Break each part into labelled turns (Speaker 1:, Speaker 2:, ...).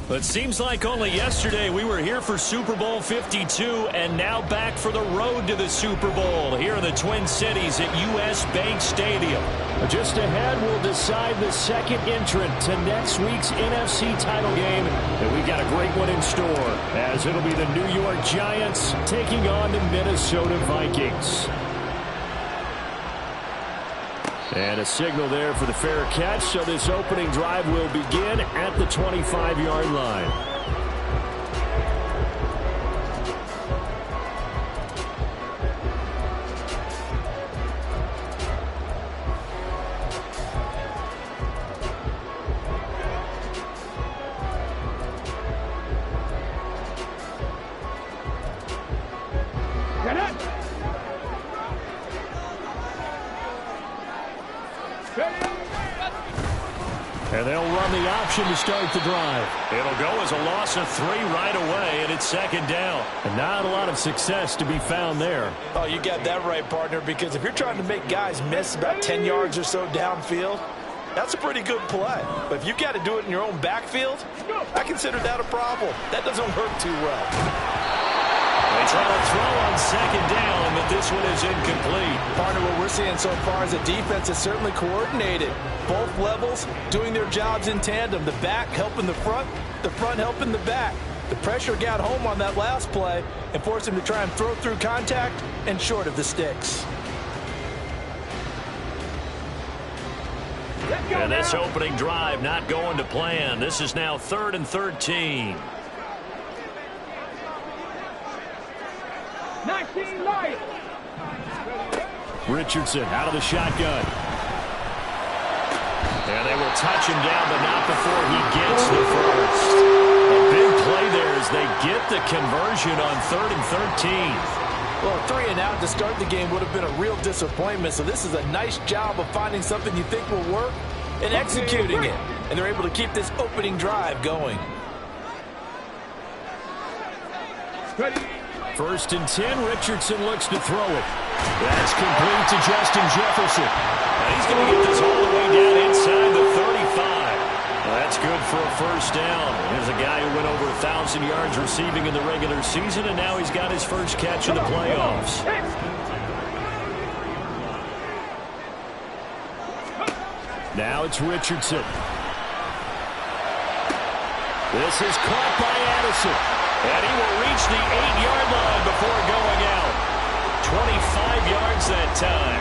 Speaker 1: It seems like only yesterday we were here for Super Bowl 52 and now back for the road to the Super Bowl here in the Twin Cities at U.S. Bank Stadium. Just ahead, we'll decide the second entrant to next week's NFC title game. And we've got a great one in store as it'll be the New York Giants taking on the Minnesota Vikings. And a signal there for the fair catch, so this opening drive will begin at the 25-yard line. And they'll run the option to start the drive. It'll go as a loss of 3 right away, and it's second down. And not a lot of success to be found there.
Speaker 2: Oh, you got that right, partner, because if you're trying to make guys miss about 10 yards or so downfield, that's a pretty good play. But if you got to do it in your own backfield, I consider that a problem. That doesn't work too well.
Speaker 1: They try to throw on second down, but this one is incomplete.
Speaker 2: Partner, what we're seeing so far is the defense is certainly coordinated. Both levels doing their jobs in tandem. The back helping the front helping the back. The pressure got home on that last play and forced him to try and throw through contact and short of the sticks.
Speaker 1: And this opening drive not going to plan. This is now 3rd and 13.
Speaker 3: 19 light.
Speaker 1: Richardson out of the shotgun. And they will touch him down, but not before he gets the first. A big play there as they get the conversion on 3rd and 13.
Speaker 2: Well, a 3 and out to start the game would have been a real disappointment, so this is a nice job of finding something you think will work and executing it. And they're able to keep this opening drive going.
Speaker 3: Ready.
Speaker 1: 1st and 10, Richardson looks to throw it. That's complete to Justin Jefferson. And he's going to get this all the way down inside the 35. That's good for a first down. There's a guy who went over 1,000 yards receiving in the regular season, and now he's got his first catch in the playoffs. Now it's Richardson. This is caught by Addison. And he will reach the 8-yard line before going out. 25 yards that time.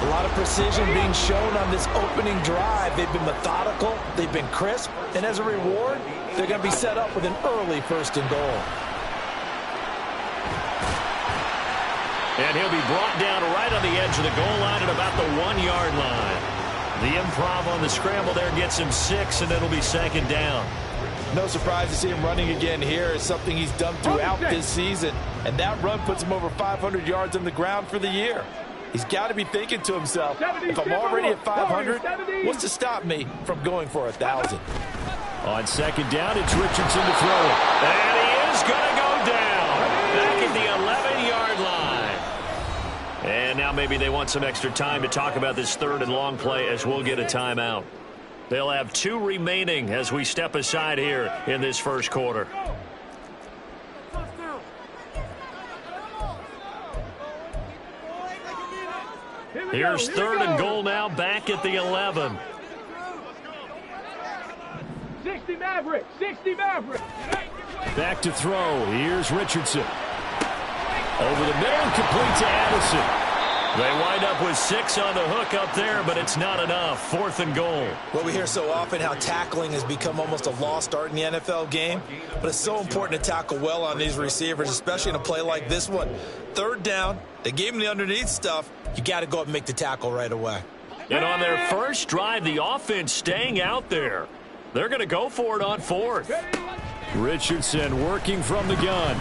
Speaker 2: A lot of precision being shown on this opening drive. They've been methodical, they've been crisp, and as a reward, they're going to be set up with an early 1st and goal.
Speaker 1: And he'll be brought down right on the edge of the goal line at about the 1-yard line. The improv on the scramble there gets him 6, and it'll be second down.
Speaker 2: No surprise to see him running again here. It's something he's done throughout this season. And that run puts him over 500 yards on the ground for the year. He's got to be thinking to himself, if I'm already at 500, what's to stop me from going for 1,000?
Speaker 1: On second down, it's Richardson to throw it. And he is going to go down. Back at the 11-yard line. And now maybe they want some extra time to talk about this 3rd and long play as we'll get a timeout. They'll have 2 remaining as we step aside here in this first quarter. Here's 3rd and goal now, back at the 11.
Speaker 3: 60 Maverick, 60 Maverick.
Speaker 1: Back to throw. Here's Richardson. Over the middle, complete to Addison. They wind up with 6 on the hook up there, but it's not enough. 4th and goal.
Speaker 2: Well, we hear so often how tackling has become almost a lost art in the NFL game, but it's so important to tackle well on these receivers, especially in a play like this one. 3rd down, they gave him the underneath stuff. You got to go up and make the tackle right away.
Speaker 1: And on their first drive, the offense staying out there. They're going to go for it on 4th. Richardson working from the gun.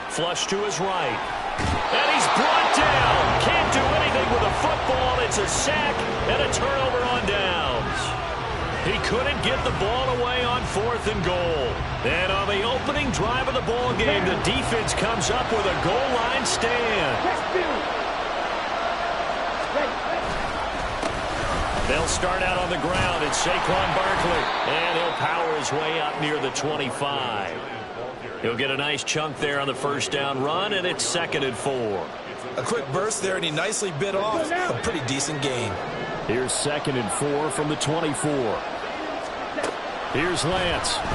Speaker 1: Flush to his right. And he's brought down. Can't do anything with a football. It's a sack and a turnover on downs. He couldn't get the ball away on 4th and goal. And on the opening drive of the ball game, the defense comes up with a goal line stand. They'll start out on the ground. It's Saquon Barkley. And he'll power his way out near the 25. He'll get a nice chunk there on the first down run, and it's 2nd and 4.
Speaker 2: A quick burst there, and he nicely bit off a pretty decent gain.
Speaker 1: Here's 2nd and 4 from the 24. Here's Lance. And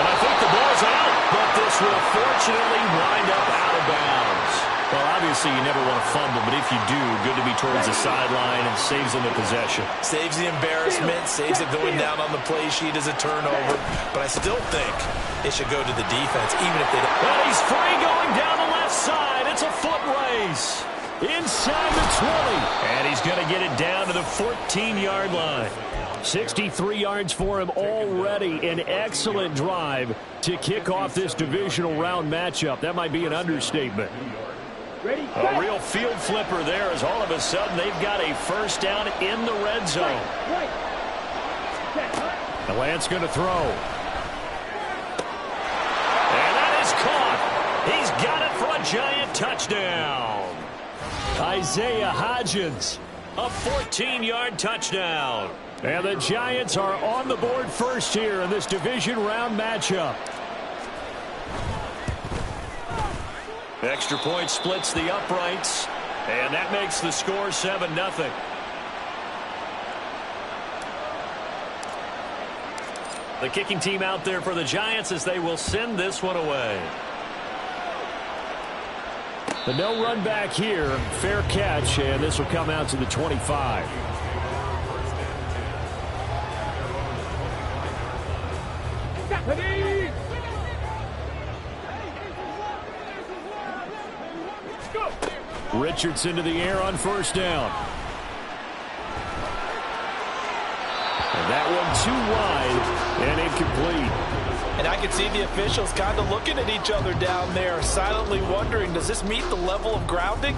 Speaker 1: I think the ball's out, but this will fortunately wind up out of bounds. Well, obviously you never want to fumble, but if you do, good to be towards the sideline and saves them the possession.
Speaker 2: Saves the embarrassment, saves it going down on the play sheet as a turnover, but I still think it should go to the defense, even if they don't.
Speaker 1: Well, he's free going down the left side. It's a foot race. Inside the 20. And he's going to get it down to the 14-yard line. 63 yards for him already. An excellent drive to kick off this divisional round matchup. That might be an understatement. A real field flipper there as all of a sudden they've got a first down in the red zone. And Lance going to throw. And that is caught. He's got it for a Giant touchdown. Isaiah Hodgins, a 14-yard touchdown. And the Giants are on the board first here in this division round matchup. Extra point splits the uprights, and that makes the score 7-0. The kicking team out there for the Giants as they will send this one away. The no run back here, fair catch, and this will come out to the 25. Richardson to the air on first down. And that one too wide and incomplete.
Speaker 2: And I can see the officials kind of looking at each other down there, silently wondering, does this meet the level of grounding?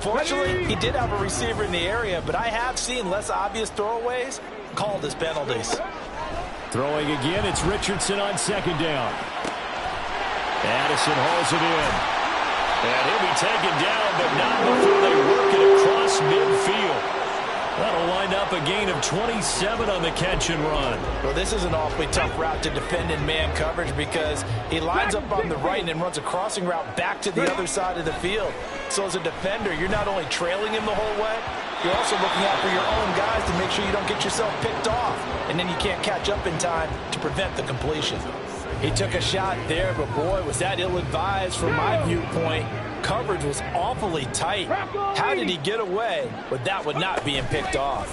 Speaker 2: Fortunately, he did have a receiver in the area, but I have seen less obvious throwaways called as penalties.
Speaker 1: Throwing again, it's Richardson on second down. Addison hauls it in. And he'll be taken down, but not before they work it across midfield. That'll wind up a gain of 27 on the catch and run.
Speaker 2: Well, this is an awfully tough route to defend in man coverage because he lines up on the right and then runs a crossing route back to the other side of the field. So as a defender, you're not only trailing him the whole way, you're also looking out for your own guys to make sure you don't get yourself picked off. And then you can't catch up in time to prevent the completion. He took a shot there, but boy, was that ill-advised from my viewpoint. Coverage was awfully tight. How did he get away with that one not being picked off?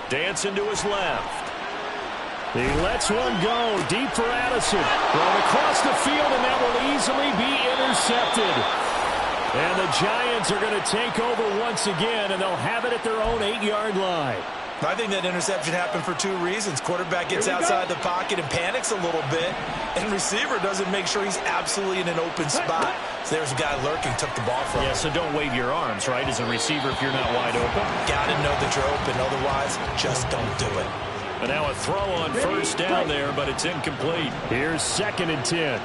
Speaker 1: Dancing to his left. He lets one go deep for Addison. Thrown across the field, and that will easily be intercepted. And the Giants are going to take over once again, and they'll have it at their own 8-yard line.
Speaker 2: I think that interception happened for two reasons. Quarterback gets outside the pocket and panics a little bit, and receiver doesn't make sure he's absolutely in an open spot. So there's a guy lurking, took the ball from him.
Speaker 1: Yeah, so don't wave your arms, right, as a receiver if you're not wide open.
Speaker 2: Got to know that you're open, otherwise just don't do it.
Speaker 1: And now a throw on first down there, but it's incomplete. Here's 2nd and 10.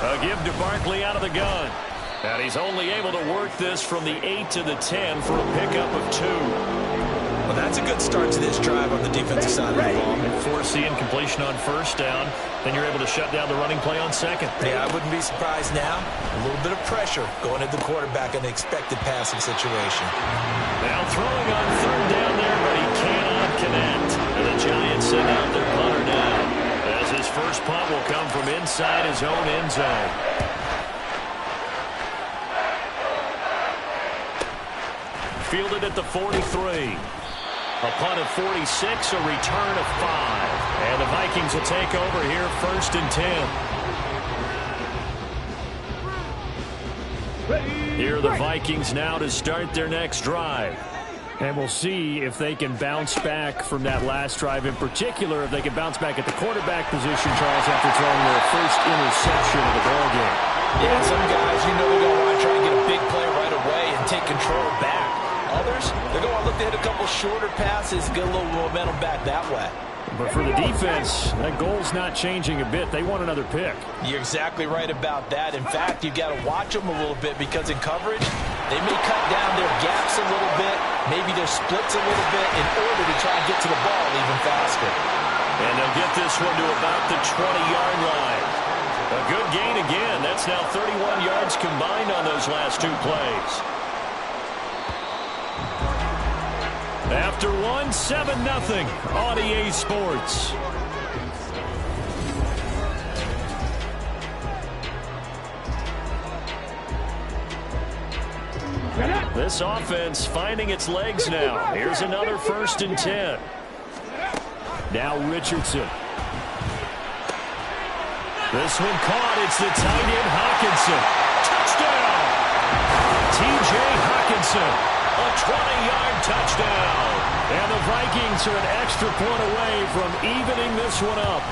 Speaker 1: A give to Barkley out of the gun. And he's only able to work this from the 8 to the 10 for a pickup of 2.
Speaker 2: Well, that's a good start to this drive on the defensive side of the ball.
Speaker 1: And force the incompletion on first down. Then you're able to shut down the running play on second.
Speaker 2: Yeah, I wouldn't be surprised now. A little bit of pressure going at the quarterback in the expected passing situation.
Speaker 1: Now throwing on third down there, but he cannot connect. And the Giants send out their punter down, as his first punt will come from inside his own end zone. Fielded at the 43. A punt of 46, a return of 5. And the Vikings will take over here 1st and 10. Here are the Vikings now to start their next drive. And we'll see if they can bounce back from that last drive. In particular, if they can bounce back at the quarterback position, Charles, after throwing their first interception of the ballgame.
Speaker 2: Yeah, some guys, you know they're going to want to try and get a big play right away and take control back. Others, they're going to look to hit a couple shorter passes, get a little momentum back that way.
Speaker 1: But for the defense, that goal's not changing a bit. They want another pick.
Speaker 2: You're exactly right about that. In fact, you've got to watch them a little bit because in coverage, they may cut down their gaps a little bit, maybe their splits a little bit in order to try and get to the ball even faster.
Speaker 1: And they'll get this one to about the 20-yard line. A good gain again. That's now 31 yards combined on those last two plays. After one, 7-0 on EA Sports. This offense finding its legs now. Here's another 1st and 10. Now Richardson. This one caught. It's the tight end Hawkinson. Touchdown! T.J. Hawkinson. A 20-yard touchdown. And the Vikings are an extra point away from evening this one up.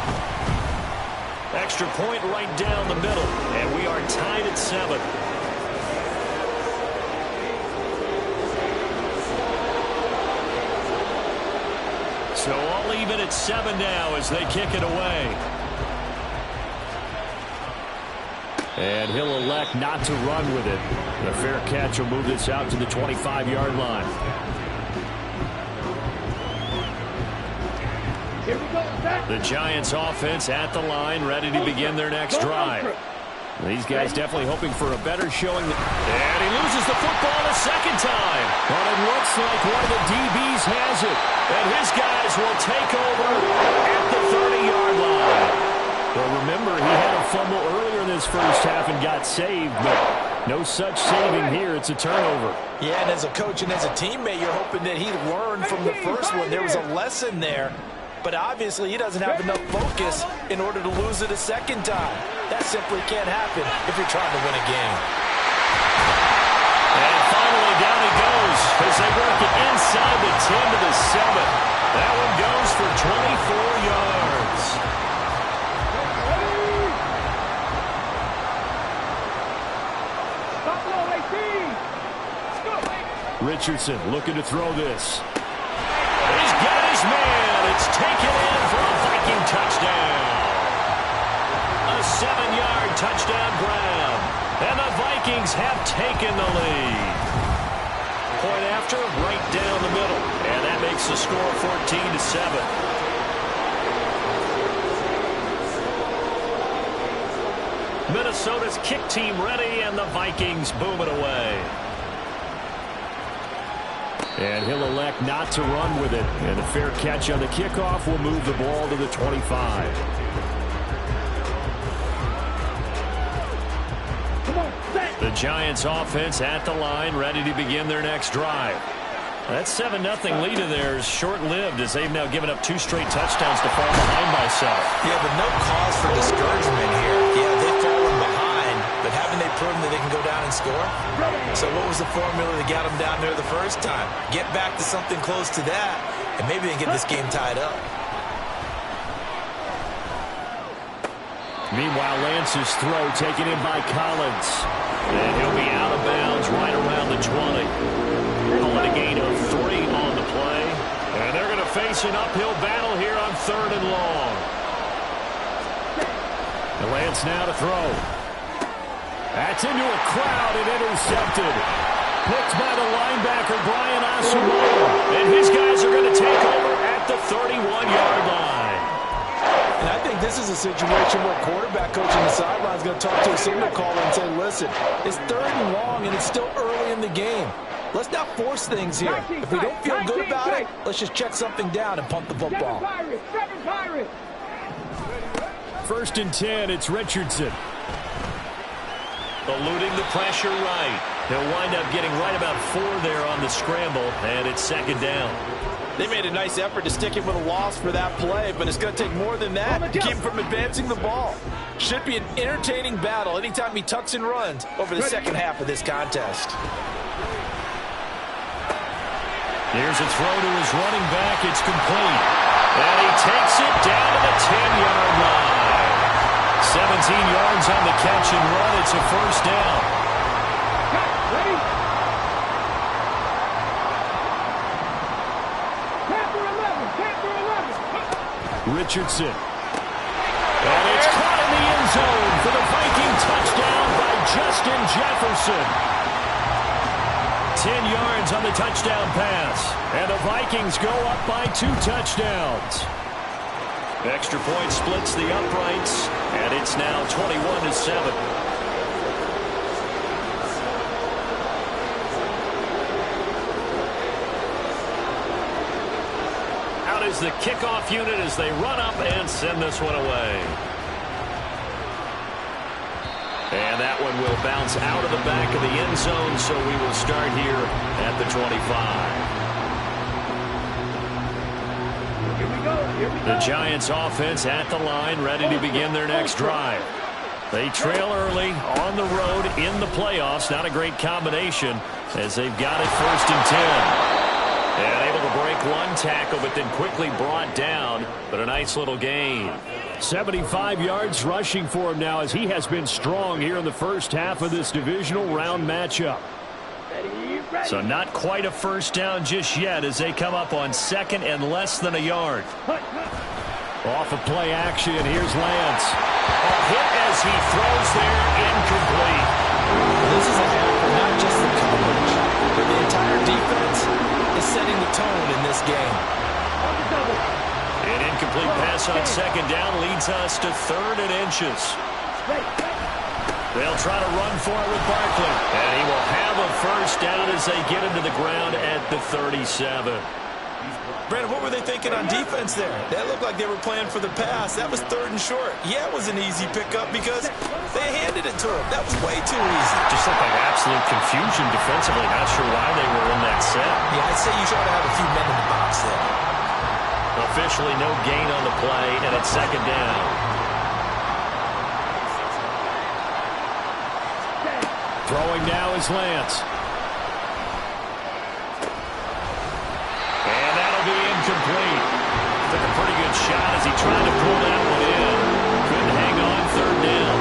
Speaker 1: Extra point right down the middle. And we are tied at 7. So all even at 7 now as they kick it away. And he'll elect not to run with it. A fair catch will move this out to the 25-yard line. The Giants offense at the line, ready to begin their next drive. These guys definitely hoping for a better showing. And he loses the football a second time. But it looks like one of the DBs has it. And his guys will take over at the 30-yard line. Well, remember, he had a fumble earlier in this first half and got saved, but no such saving here. It's a turnover.
Speaker 2: Yeah, and as a coach and as a teammate, you're hoping that he learned from the first one. There was a lesson there, but obviously he doesn't have enough focus in order to lose it a second time. That simply can't happen if you're trying to win a game.
Speaker 1: And finally down he goes as they work it inside the 10 to the 7. That one goes for 24 yards. Richardson looking to throw this. He's got his man. It's taken in for a Viking touchdown. A 7-yard touchdown grab. And the Vikings have taken the lead. Point after, right down the middle. And that makes the score 14 to 7. Minnesota's kick team ready, and the Vikings boom it away. And he'll elect not to run with it. And a fair catch on the kickoff will move the ball to the 25. The Giants offense at the line, ready to begin their next drive. That 7-0 lead of theirs short-lived as they've now given up 2 straight touchdowns to fall behind by 7.
Speaker 2: Yeah, but no cause for discouragement here. Yeah, they've fallen behind, but haven't they proven that they can go down and score? So what was the formula that got them down there the first time? Get back to something close to that, and maybe they can get this game tied up.
Speaker 1: Meanwhile, Lance's throw taken in by Collins. And he'll be out of bounds right around the 20. Calling a gain of 3 on the play. And they're going to face an uphill battle here on 3rd and long. And Lance now to throw. That's into a crowd and intercepted. Picked by the linebacker, Brian Asamoah. And his guys are going to take over at the 31-yard line.
Speaker 2: And I think this is a situation where quarterback coach on the sideline is going to talk to a signal caller and say, listen, it's 3rd and long and it's still early in the game. Let's not force things here. If we don't feel good about it, let's just check something down and punt the football.
Speaker 3: 7 Pirates.
Speaker 1: 1st and 10, it's Richardson. Eluding the pressure right. He'll wind up getting right about 4 there on the scramble, and it's 2nd down.
Speaker 2: They made a nice effort to stick him with a loss for that play, but it's going to take more than that to keep him from advancing the ball. Should be an entertaining battle anytime he tucks and runs over the second half of this contest.
Speaker 1: Here's a throw to his running back. It's complete. And he takes it down to the 10-yard line. 17 yards on the catch and run. It's a first down.
Speaker 3: Ready? Tampa 11.
Speaker 1: Richardson. And it's caught in the end zone for the Viking touchdown by Justin Jefferson. 10 yards on the touchdown pass. And the Vikings go up by 2 touchdowns. Extra point splits the uprights, and it's now 21-7. Out is the kickoff unit as they run up and send this one away. And that one will bounce out of the back of the end zone, so we will start here at the 25. The Giants offense at the line, ready to begin their next drive. They trail early on the road in the playoffs. Not a great combination as they've got it 1st and 10. And able to break one tackle, but then quickly brought down. But a nice little gain. 75 yards rushing for him now as he has been strong here in the first half of this divisional round matchup. So not quite a first down just yet as they come up on 2nd and less than a yard. Off of play action, here's Lance. A hit as he throws there, incomplete.
Speaker 2: This is a half for not just the coverage, but the entire defense is setting the tone in this game.
Speaker 1: An incomplete pass on 2nd down leads us to 3rd and inches. They'll try to run for it with Barkley. And he will have a first down as they get into the ground at the 37.
Speaker 2: Brandon, what were they thinking on defense there? That looked like they were playing for the pass. That was 3rd and short. Yeah, it was an easy pickup because they handed it to him. That was way too easy.
Speaker 1: Just looked like absolute confusion defensively. Not sure why they were in that set.
Speaker 2: Yeah, I'd say you try to have a few men in the box there.
Speaker 1: Officially no gain on the play, and it's 2nd down. Throwing now is Lance. And that'll be incomplete. Took a pretty good shot as he tried to pull that one in. Couldn't hang on 3rd down.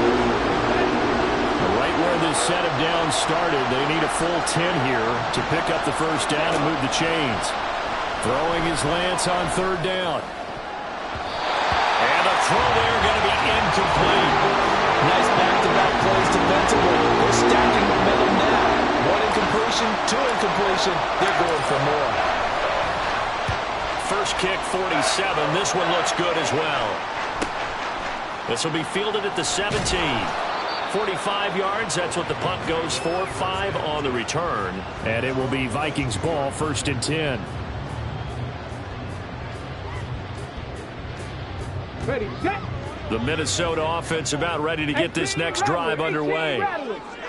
Speaker 1: Right where this set of downs started, they need a full 10 here to pick up the first down and move the chains. Throwing is Lance on 3rd down. And a throw there going to be incomplete.
Speaker 2: Nice back-to-back plays defensively. They're stacking momentum now. 1 incompletion, 2 incompletion. They're going for more.
Speaker 1: First kick, 47. This one looks good as well. This will be fielded at the 17. 45 yards, that's what the punt goes for. 5 on the return. And it will be Vikings ball, 1st and 10.
Speaker 3: Ready, set.
Speaker 1: The Minnesota offense about ready to get this next drive underway.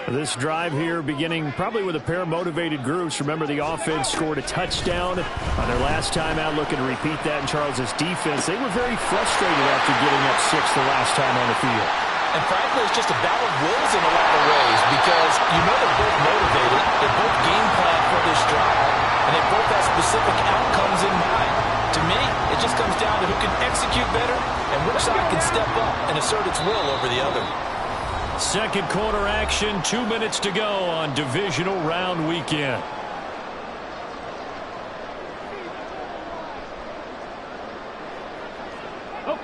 Speaker 1: This drive here beginning probably with a pair of motivated groups. Remember, the offense scored a touchdown on their last time out, looking to repeat that in Charles's defense. They were very frustrated after getting up 6 the last time on the field.
Speaker 2: And frankly, it's just a battle of wills in a lot of ways because you know they're both motivated, they both game plan for this drive, and they both have specific outcomes in mind. To me, it just comes down to who can execute better and which side can step up and assert its will over the other.
Speaker 1: 2nd quarter action, 2 minutes to go on divisional round weekend.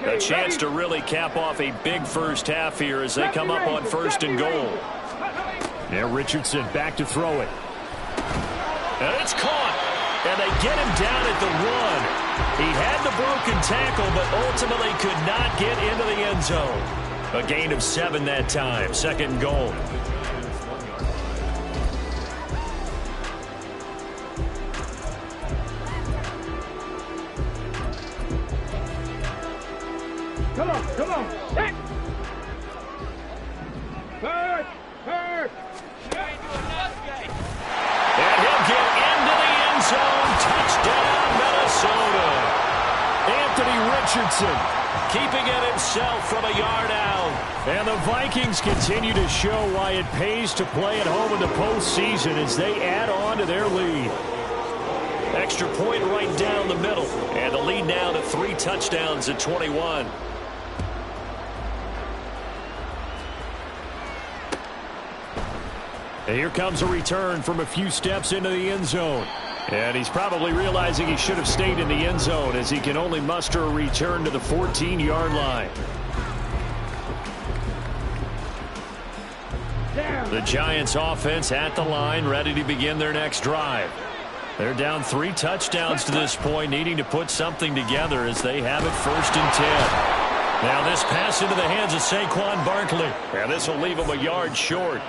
Speaker 1: A chance to really cap off a big first half here as they come up on 1st and goal. Now Richardson back to throw it. And it's caught. And they get him down at the 1. He had the broken tackle, but ultimately could not get into the end zone. A gain of 7 that time. 2nd and goal.
Speaker 3: Come on, come on. Hit. Hurt, hurt.
Speaker 1: And he'll get into the end zone. Touchdown, Minnesota. Anthony Richardson keeping it himself from a yard out. And the Vikings continue to show why it pays to play at home in the postseason as they add on to their lead. Extra point right down the middle. And the lead now to 3 touchdowns at 21. And here comes a return from a few steps into the end zone. And he's probably realizing he should have stayed in the end zone as he can only muster a return to the 14-yard line. The Giants offense at the line, ready to begin their next drive. They're down 3 touchdowns to this point, needing to put something together as they have it 1st and 10. Now this pass into the hands of Saquon Barkley. And this will leave him a yard short.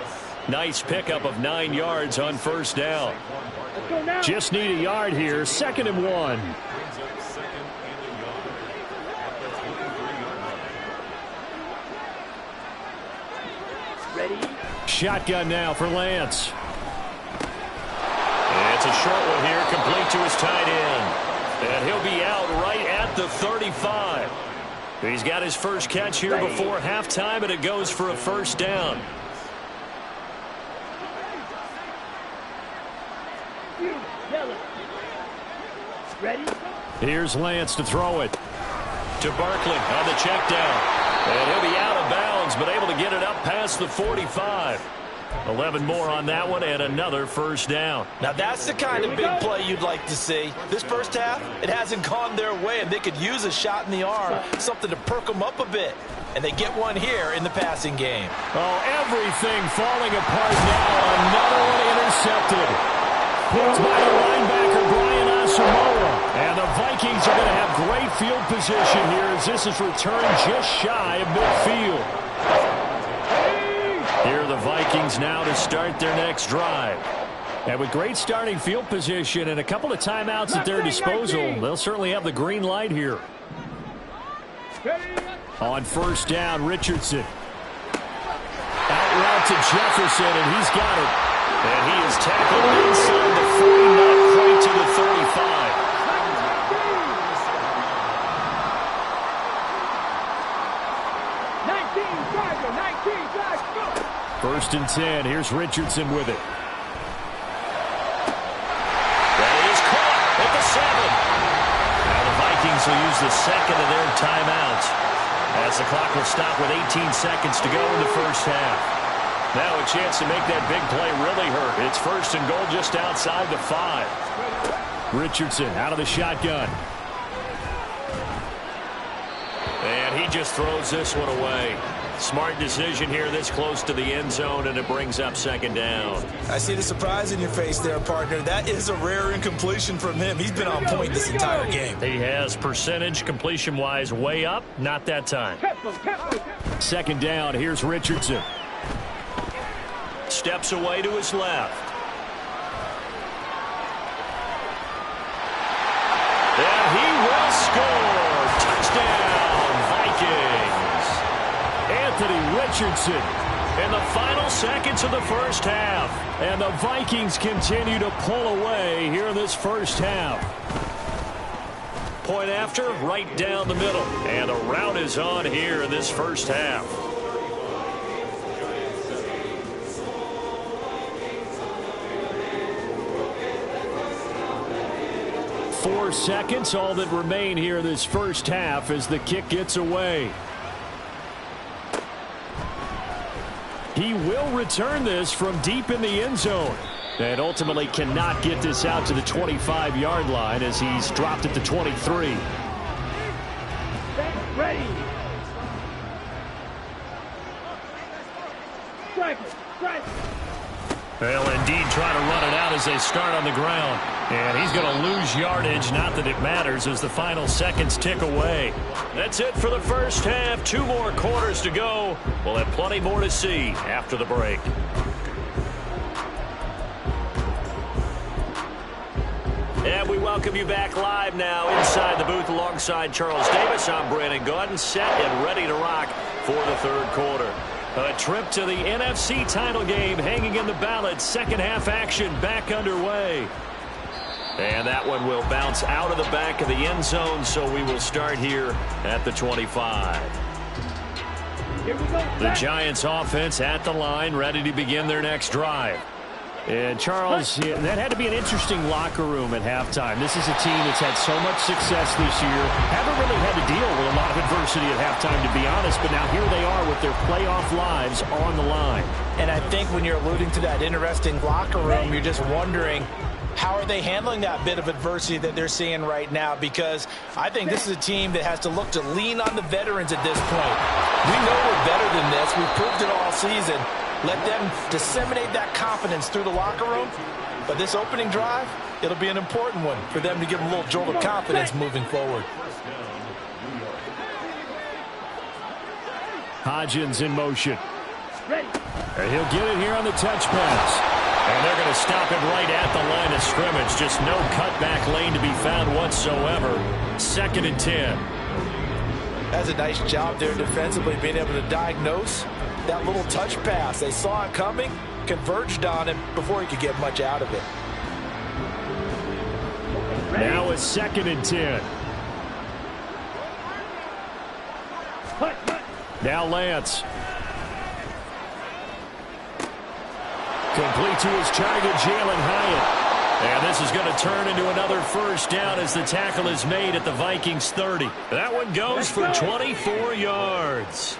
Speaker 1: Nice pickup of 9 yards on 1st down. Just need a yard here, 2nd and 1.
Speaker 3: Ready?
Speaker 1: Shotgun now for Lance. It's a short one here, complete to his tight end. And he'll be out right at the 35. He's got his first catch here before halftime, and it goes for a 1st down.
Speaker 3: Ready?
Speaker 1: Here's Lance to throw it. To Barkley on the check down. And he'll be out of bounds, but able to get it up past the 45. 11 more on that one, and another 1st down.
Speaker 2: Now that's the kind of big play you'd like to see. This first half, it hasn't gone their way, and they could use a shot in the arm, something to perk them up a bit. And they get one here in the passing game.
Speaker 1: Oh, everything falling apart now. Another one intercepted. Picked by the linebacker, Brian Asamoah. And the Vikings are going to have great field position here as this is returned just shy of midfield. Here are the Vikings now to start their next drive. And with great starting field position and a couple of timeouts at their disposal, they'll certainly have the green light here. On 1st down, Richardson. Out route to Jefferson, and he's got it. And he is tackled inside the 40, not quite to the 35. First and 10. Here's Richardson with it. That is caught at the 7. Now the Vikings will use the 2nd of their timeouts as the clock will stop with 18 seconds to go in the first half. Now a chance to make that big play really hurt. It's 1st and goal just outside the 5. Richardson out of the shotgun. And he just throws this one away. Smart decision here this close to the end zone, and it brings up 2nd down.
Speaker 2: I see the surprise in your face there, partner. That is a rare incompletion from him. He's been on point this entire game.
Speaker 1: He has percentage completion-wise way up. Not that time. 2nd down. Here's Richardson. Steps away to his left. And he will score. Touchdown, Vikings. Anthony Richardson in the final seconds of the first half. And the Vikings continue to pull away here in this first half. Point after, right down the middle. And the rout is on here in this first half. 4 seconds, all that remain here in this first half as the kick gets away. He will return this from deep in the end zone. And ultimately cannot get this out to the 25-yard line as he's dropped at the 23.
Speaker 3: Ready. Strike.
Speaker 1: They'll indeed try to run it out as they start on the ground. And he's going to lose yardage, not that it matters, as the final seconds tick away. That's it for the first half. 2 more quarters to go. We'll have plenty more to see after the break. And we welcome you back live now inside the booth alongside Charles Davis. I'm Brandon Gaudin, set and ready to rock for the 3rd quarter. A trip to the NFC title game hanging in the balance. Second half action back underway. And that one will bounce out of the back of the end zone, so we will start here at the 25. The Giants offense at the line, ready to begin their next drive. And Charles, that had to be an interesting locker room at halftime. This is a team that's had so much success this year. Haven't really had to deal with a lot of adversity at halftime, to be honest. But now here they are with their playoff lives on the line.
Speaker 2: And I think when you're alluding to that interesting locker room, you're just wondering, how are they handling that bit of adversity that they're seeing right now? Because I think this is a team that has to look to lean on the veterans at this point. We know we're better than this. We've proved it all season. Let them disseminate that confidence through the locker room. But this opening drive, it'll be an important one for them to give them a little jolt of confidence moving forward.
Speaker 1: Hodgins in motion. And he'll get it here on the touch pass. And they're going to stop it right at the line of scrimmage. Just no cutback lane to be found whatsoever. 2nd and 10.
Speaker 2: That's a nice job there defensively, being able to diagnose that little touch pass. They saw it coming, converged on him before he could get much out of it.
Speaker 1: Now it's 2nd and 10. Now Lance. Complete to his target, Jalen Hyatt. And this is going to turn into another first down as the tackle is made at the Vikings 30. That one goes for 24 yards.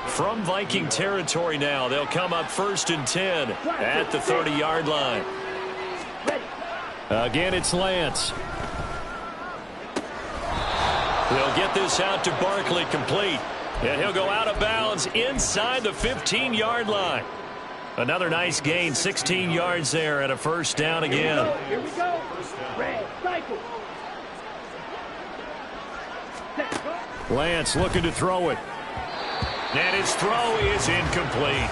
Speaker 1: From Viking territory now, they'll come up 1st and 10 at the 30-yard line. Again, it's Lance. They'll get this out to Barkley, complete. And he'll go out of bounds inside the 15-yard line. Another nice gain, 16 yards there, and a first down again.
Speaker 3: Here we go. Red cycle.
Speaker 1: Lance looking to throw it. And his throw is incomplete.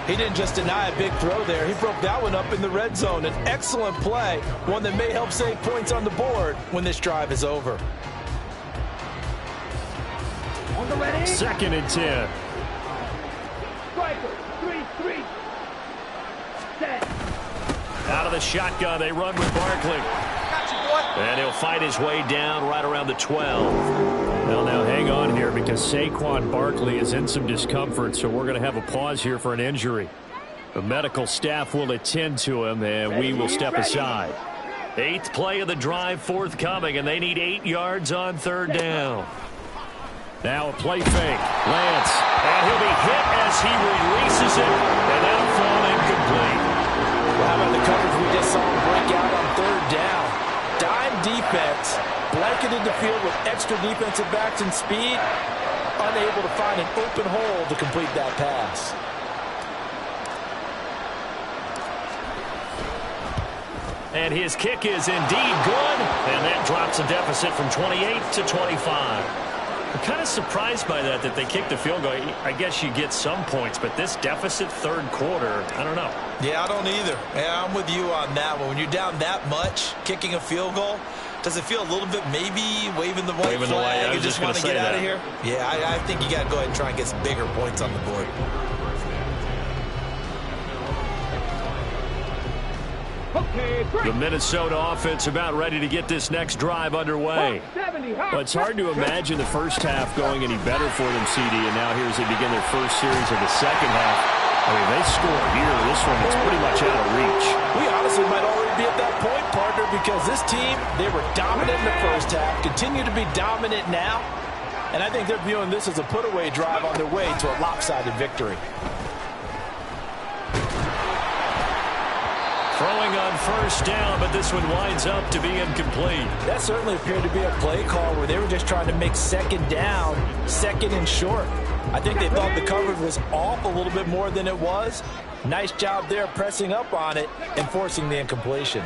Speaker 2: He didn't just deny a big throw there. He broke that one up in the red zone. An excellent play, one that may help save points on the board when this drive is over.
Speaker 3: On the ready.
Speaker 1: 2nd and 10.
Speaker 3: Striker. 3-3. Set.
Speaker 1: Out of the shotgun, they run with Barkley. And he'll fight his way down right around the 12. Well, now hang on here because Saquon Barkley is in some discomfort, so we're going to have a pause here for an injury. The medical staff will attend to him, and we will step aside. 8th play of the drive forthcoming, and they need 8 yards on 3rd down. Now a play fake. Lance. And he'll be hit as he releases it, and that'll fall incomplete.
Speaker 2: Well, how about the coverage we just saw him break out on 3rd down? Dime defense, blanketed the field with extra defensive backs and speed, unable to find an open hole to complete that pass.
Speaker 1: And his kick is indeed good, and that drops a deficit from 28 to 25. I'm kind of surprised by that they kicked the field goal. I guess you get some points, but this deficit 3rd quarter, I don't know.
Speaker 2: Yeah, I don't either. Yeah, I'm with you on that one. When you're down that much, kicking a field goal, does it feel a little bit maybe waving the white flag and just want to get out of here? Yeah, I think you got to go ahead and try and get some bigger points on the board.
Speaker 1: The Minnesota offense about ready to get this next drive underway. Well, it's hard to imagine the first half going any better for them, CD, and now here as they begin their first series of the second half. I mean, they score here. This one is pretty much out of reach.
Speaker 2: We honestly might already be at that point, partner, because this team, they were dominant in the first half, continue to be dominant now, and I think they're viewing this as a put-away drive on their way to a lopsided victory.
Speaker 1: Throwing on 1st down, but this one winds up to be incomplete.
Speaker 2: That certainly appeared to be a play call where they were just trying to make 2nd down, 2nd and short. I think they thought the coverage was off a little bit more than it was. Nice job there pressing up on it and forcing the incompletion.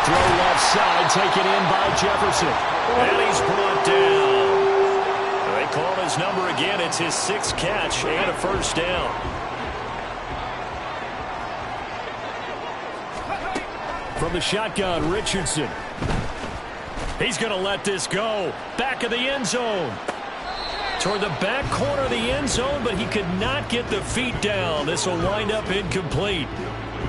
Speaker 1: Throw left side, taken in by Jefferson. And he's brought down. They call his number again. It's his 6th catch and a first down. From the shotgun, Richardson. He's going to let this go. Back of the end zone. Toward the back corner of the end zone, but he could not get the feet down. This will wind up incomplete.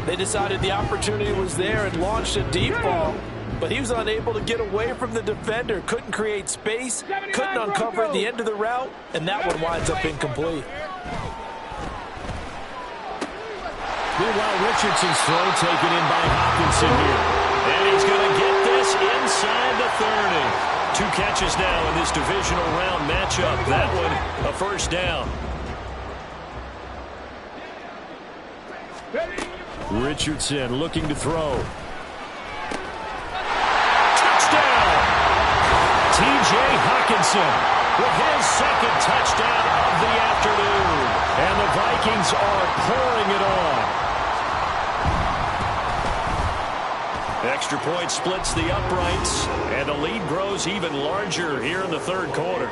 Speaker 2: They decided the opportunity was there and launched a deep ball, but he was unable to get away from the defender. Couldn't create space, couldn't uncover the end of the route, and that one winds up incomplete.
Speaker 1: Meanwhile, Richardson's throw taken in by Hawkinson here. And he's going to get this inside the 30. 2 catches now in this divisional round matchup. That one a first down. Richardson looking to throw. Touchdown! T.J. Hawkinson with his second touchdown of the afternoon. And the Vikings are pouring it on. Extra point splits the uprights, and the lead grows even larger here in the third quarter.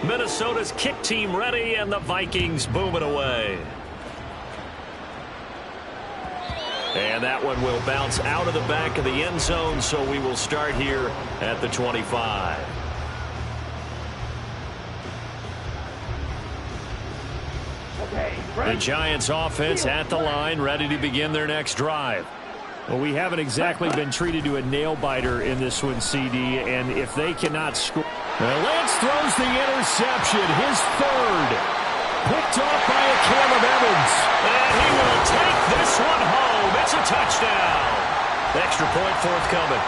Speaker 1: Minnesota's kick team ready, and the Vikings boom it away. And that one will bounce out of the back of the end zone, so we will start here at the 25. The Giants offense at the line, ready to begin their next drive.
Speaker 4: Well, we haven't exactly been treated to a nail-biter in this one, CD, and if they cannot score...
Speaker 1: Well, Lance throws the interception, his third. Picked off by a Caleb Evans. And he will take this one home. It's a touchdown. Extra point forthcoming.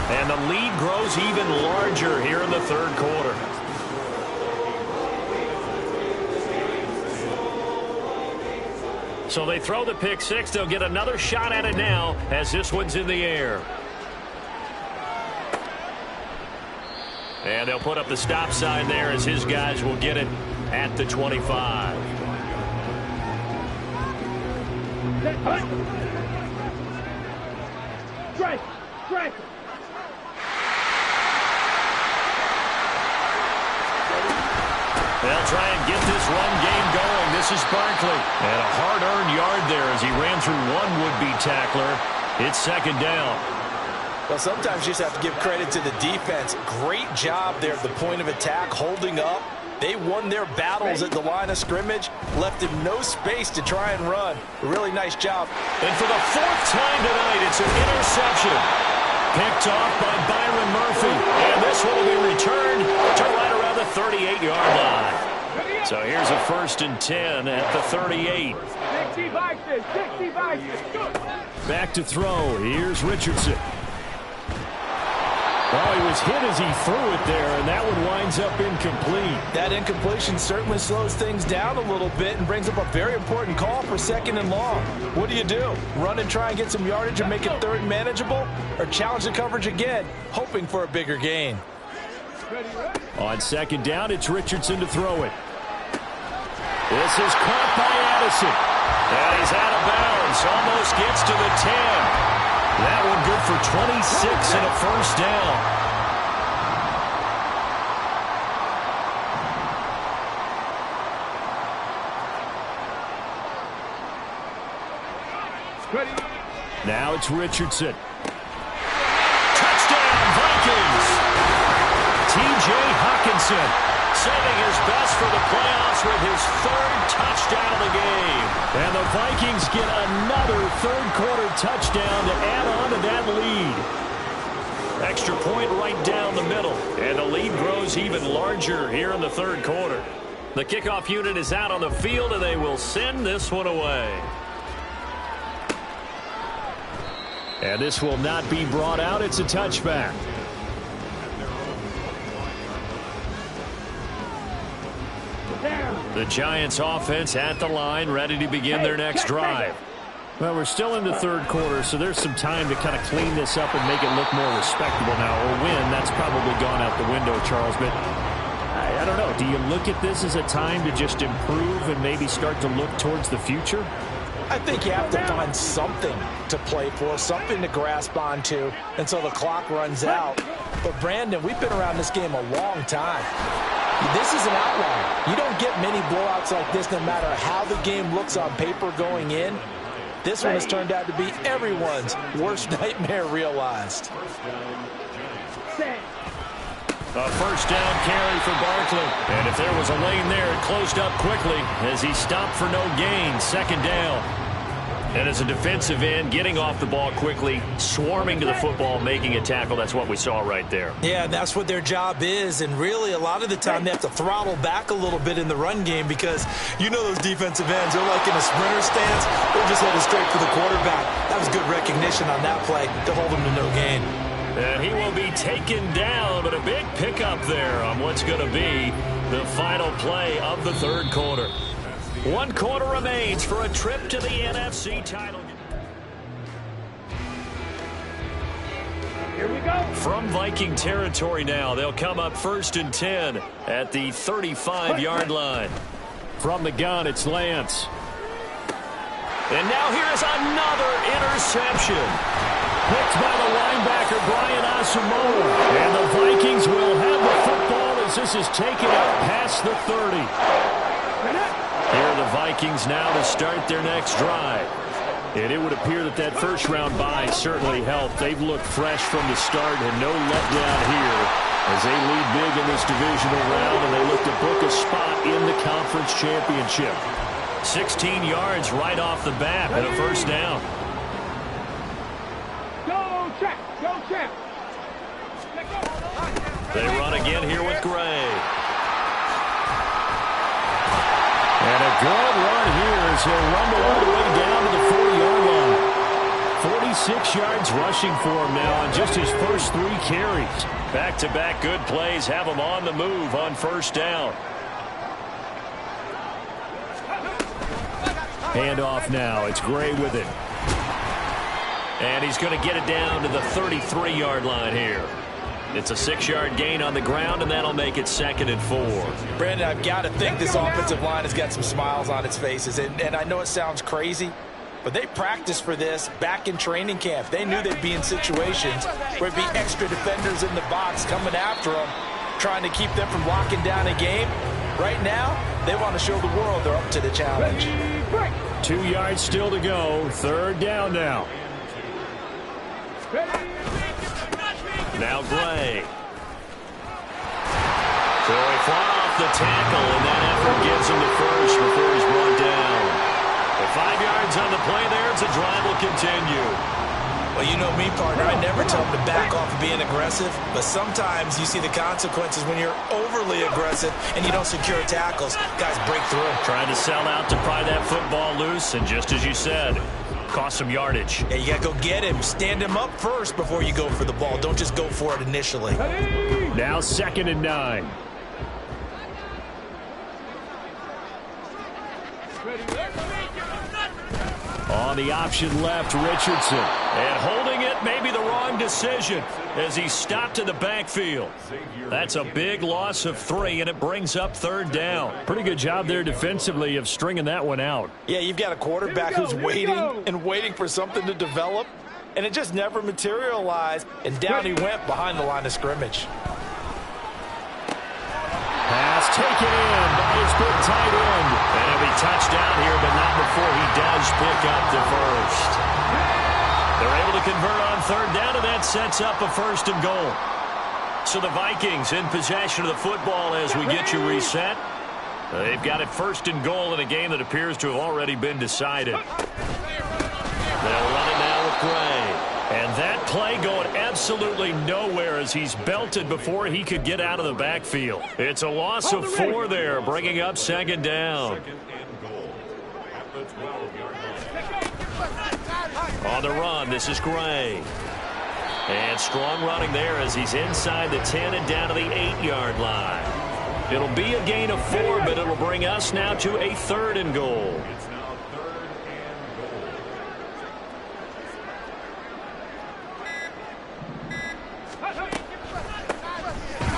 Speaker 1: And the lead grows even larger here in the third quarter. So they throw the pick six. They'll get another shot at it now as this one's in the air. And they'll put up the stop sign there as his guys will get it at the 25.
Speaker 3: Strike! Strike!
Speaker 1: They'll try and get this run game going. This is Barkley. And a hard-earned yard there as he ran through one would-be tackler. It's second down.
Speaker 2: Well, sometimes you just have to give credit to the defense. Great job there at the point of attack, holding up. They won their battles at the line of scrimmage, left him no space to try and run. A really nice job.
Speaker 1: And for the fourth time tonight, it's an interception. Picked off by Byron Murphy. And this one will be returned to right around the 38-yard line. So here's a 1st and 10 at the 38.
Speaker 3: 60 Vikings! 60 Vikings!
Speaker 4: Back to throw. Here's Richardson. Oh, he was hit as he threw it there, and that one winds up incomplete.
Speaker 2: That incompletion certainly slows things down a little bit and brings up a very important call for 2nd and long. What do? Run and try and get some yardage and make it 3rd and manageable? Or challenge the coverage again, hoping for a bigger gain?
Speaker 4: On 2nd down, it's Richardson to throw it. This is caught by Addison.
Speaker 1: And he's out of bounds. Almost gets to the 10. That one good for 26 and a first down.
Speaker 4: Now it's Richardson.
Speaker 1: Touchdown, Vikings! T.J. Hawkinson saving his best for the playoffs with his 3rd touchdown of the game.
Speaker 4: And the Vikings get another third-quarter touchdown to add on to that lead.
Speaker 1: Extra point right down the middle. And the lead grows even larger here in the third quarter. The kickoff unit is out on the field, and they will send this one away.
Speaker 4: And this will not be brought out. It's a touchback.
Speaker 1: The Giants offense at the line, ready to begin their next drive.
Speaker 4: Well, we're still in the third quarter, so there's some time to kind of clean this up and make it look more respectable now. Or win, that's probably gone out the window, Charles. But I don't know. Do you look at this as a time to just improve and maybe start to look towards the future?
Speaker 2: I think you have to find something to play for, something to grasp onto until the clock runs out. But, Brandon, we've been around this game a long time. This is an outlier. You don't get many blowouts like this no matter how the game looks on paper going in. This one has turned out to be everyone's worst nightmare realized.
Speaker 1: A first down carry for Barkley. And if there was a lane there, it closed up quickly as he stopped for no gain. 2nd down. And as a defensive end, getting off the ball quickly, swarming to the football, making a tackle, that's what we saw right there.
Speaker 2: Yeah, that's what their job is. And really, a lot of the time, they have to throttle back a little bit in the run game because you know those defensive ends, they're like in a sprinter stance. They're just headed straight for the quarterback. That was good recognition on that play to hold him to no gain.
Speaker 1: And he will be taken down, but a big pickup there on what's going to be the final play of the third quarter. 1 quarter remains for a trip to the NFC title.
Speaker 3: Here we go.
Speaker 1: From Viking territory now, they'll come up 1st and 10 at the 35-yard line.
Speaker 4: From the gun, it's Lance.
Speaker 1: And now here's another interception.
Speaker 4: Picked by the linebacker, Brian Asamoah. And the Vikings will have the football as this is taken out past the 30.
Speaker 1: Here are the Vikings now to start their next drive.
Speaker 4: And it would appear that that first-round bye certainly helped. They've looked fresh from the start and no letdown here as they lead big in this divisional round, and they look to book a spot in the conference championship.
Speaker 1: 16 yards right off the bat and a first down.
Speaker 3: Go, check. Go, check.
Speaker 1: They run again here with Gray.
Speaker 4: And a good run here as he'll rumble all the way down to the 40-yard line. 46 yards rushing for him now on just his first 3 carries.
Speaker 1: Back-to-back good plays have him on the move on first down.
Speaker 4: Handoff now. It's Gray with it.
Speaker 1: And he's going to get it down to the 33-yard line here. It's a 6-yard gain on the ground, and that'll make it 2nd and 4.
Speaker 2: Brandon, I've got to think this offensive line has got some smiles on its faces. And I know it sounds crazy, but they practiced for this back in training camp. They knew they'd be in situations where it'd be extra defenders in the box coming after them, trying to keep them from locking down a game. Right now, they want to show the world they're up to the challenge.
Speaker 4: 2 yards still to go. 3rd down now.
Speaker 1: Now Gray. So he fought off the tackle, and that effort gives him the first before he's brought down. With 5 yards on the play there, the drive will continue.
Speaker 2: Well, you know me, partner. I never tell them to back off of being aggressive, but sometimes you see the consequences when you're overly aggressive and you don't secure tackles. Guys break through.
Speaker 1: Trying to sell out to pry that football loose, and just as you said, cost some yardage.
Speaker 2: Yeah, you got to go get him. Stand him up first before you go for the ball. Don't just go for it initially.
Speaker 4: Now 2nd and 9. On the option left, Richardson.
Speaker 1: And holding it may be the wrong decision as he stopped in the backfield. That's a big loss of 3, and it brings up 3rd down.
Speaker 4: Pretty good job there defensively of stringing that one out.
Speaker 2: Yeah, you've got a quarterback who's waiting and waiting for something to develop, and it just never materialized, and down he went behind the line of scrimmage.
Speaker 4: Pass taken in by his big tight end.
Speaker 1: And he'll be touched down here, but not before he does pick up the first. They're able to convert on 3rd down, and that sets up a 1st and goal. So the Vikings in possession of the football as we get you reset. They've got it 1st and goal in a game that appears to have already been decided. They'll run it now with Gray. And that play going absolutely nowhere as he's belted before he could get out of the backfield. It's a loss of 4 there, bringing up 2nd down. On the run, this is Gray. And strong running there as he's inside the 10 and down to the 8-yard line. It'll be a gain of 4, but it'll bring us now to a 3rd and goal.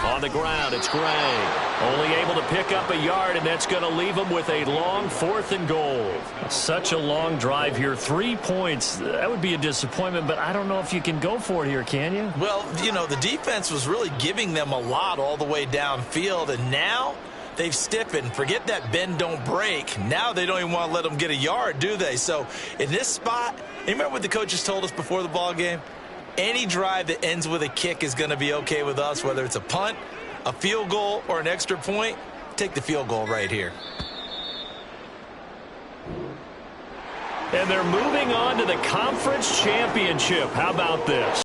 Speaker 1: On the ground, it's Gray. Only able to pick up a yard, and that's going to leave him with a long 4th and goal.
Speaker 4: Such a long drive here. 3 points. That would be a disappointment, but I don't know if you can go for it here, can you?
Speaker 2: Well, you know, the defense was really giving them a lot all the way downfield, and now they've stiffened. Forget that bend, don't break. Now they don't even want to let them get a yard, do they? So in this spot, you remember what the coaches told us before the ball game? Any drive that ends with a kick is going to be okay with us, whether it's a punt, a field goal, or an extra point. Take the field goal right here.
Speaker 1: And they're moving on to the conference championship. How about this?